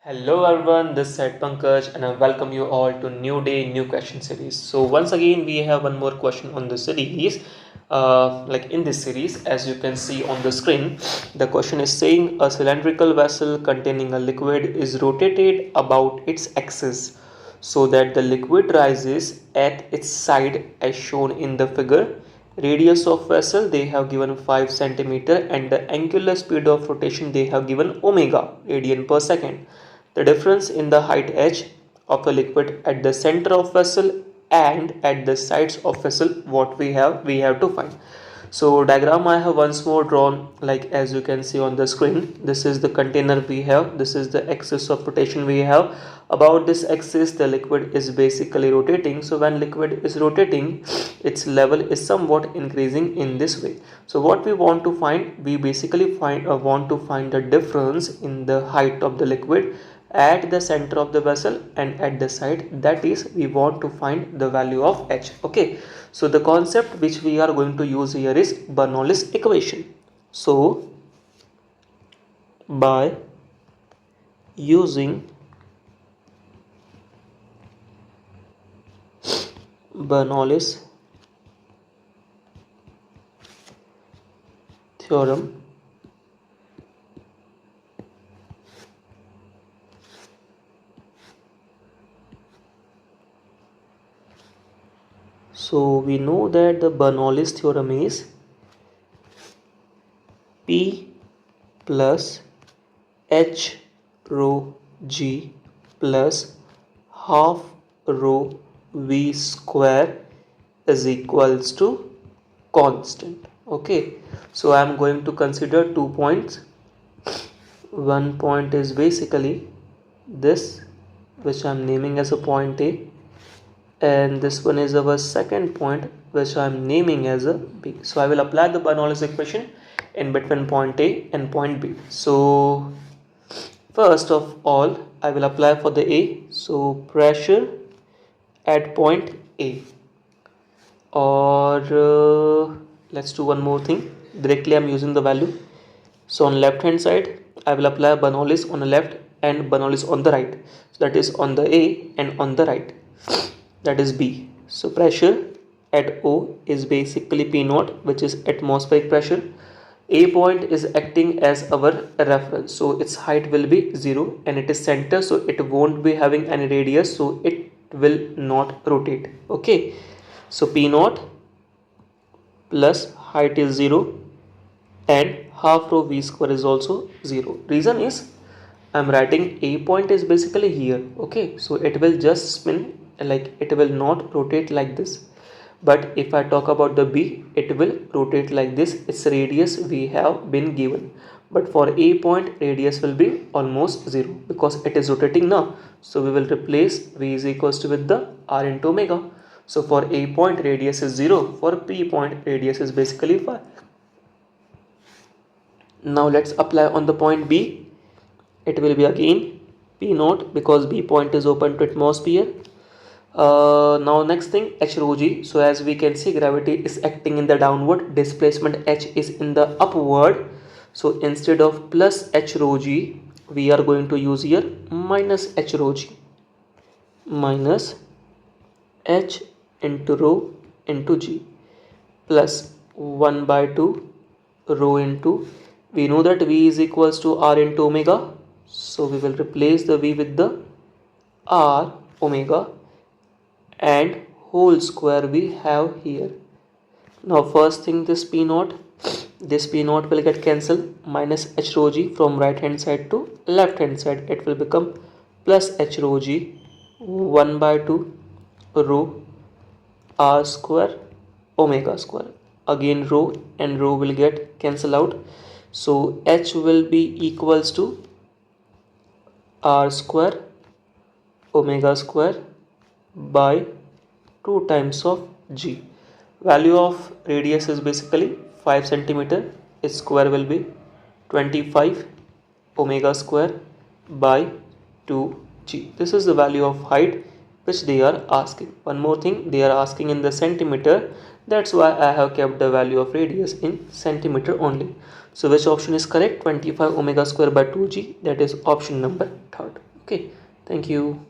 Hello everyone, this is Pankaj and I welcome you all to new day, new question series. So once again we have one more question on the series. In this series, as you can see on the screen, the question is saying a cylindrical vessel containing a liquid is rotated about its axis so that the liquid rises at its side as shown in the figure. Radius of vessel they have given 5 centimeter and the angular speed of rotation they have given omega radian per second. The difference in the height h of a liquid at the center of vessel and at the sides of vessel what we have to find. So diagram I have once more drawn, like as you can see on the screen. This is the container we have, this is the axis of rotation we have. About this axis the liquid is basically rotating. So when liquid is rotating, its level is somewhat increasing in this way. So what we want to find, we basically want to find the difference in the height of the liquid at the center of the vessel and at the side, that is we want to find the value of h. Okay, so the concept which we are going to use here is Bernoulli's equation. So by using Bernoulli's theorem, so we know that the Bernoulli's theorem is P plus H rho G plus half rho V square is equals to constant. Okay, so I am going to consider 2 points. One point is basically this, which I am naming as a point A, and this one is our second point which I am naming as a B. So I will apply the Bernoulli's equation in between point A and point B. So first of all I will apply for the A. So pressure at point A, or let's do one more thing. Directly I'm using the value. So on left hand side I will apply Bernoulli's on the left and Bernoulli's on the right. So that is on the A and on the right, that is B. So pressure at O is basically P naught, which is atmospheric pressure. A point is acting as our reference, so its height will be 0 and it is center, so it won't be having any radius, so it will not rotate. Okay, so P naught plus height is 0 and half rho V square is also 0. Reason is I'm writing A point is basically here. Okay, so it will just spin, like it will not rotate like this. But if I talk about the B, it will rotate like this. Its radius we have been given, but for A point radius will be almost 0 because it is rotating now. So we will replace V is equals to with the R into omega. So for A point radius is 0, for P point radius is basically 5. Now let's apply on the point B. It will be again P naught because B point is open to atmosphere. Now next thing, H rho G. So as we can see, gravity is acting in the downward, displacement H is in the upward. So instead of plus H rho G, we are going to use here minus H rho G, minus H into rho into G plus 1 by 2 rho into, we know that V is equals to R into omega. So we will replace the V with the R omega and whole square we have here. Now first thing, this P naught will get cancelled, minus H rho G from right hand side to left hand side, it will become plus H rho G 1 by 2 rho R square omega square. Again rho and rho will get cancelled out, so H will be equals to R square omega square by 2 times of G. Value of radius is basically 5 centimeter. Its square will be 25 omega square by 2G. This is the value of height which they are asking. One more thing, they are asking in the centimeter. That's why I have kept the value of radius in centimeter only. So which option is correct? 25 omega square by 2G. That is option number 3rd. Okay, thank you.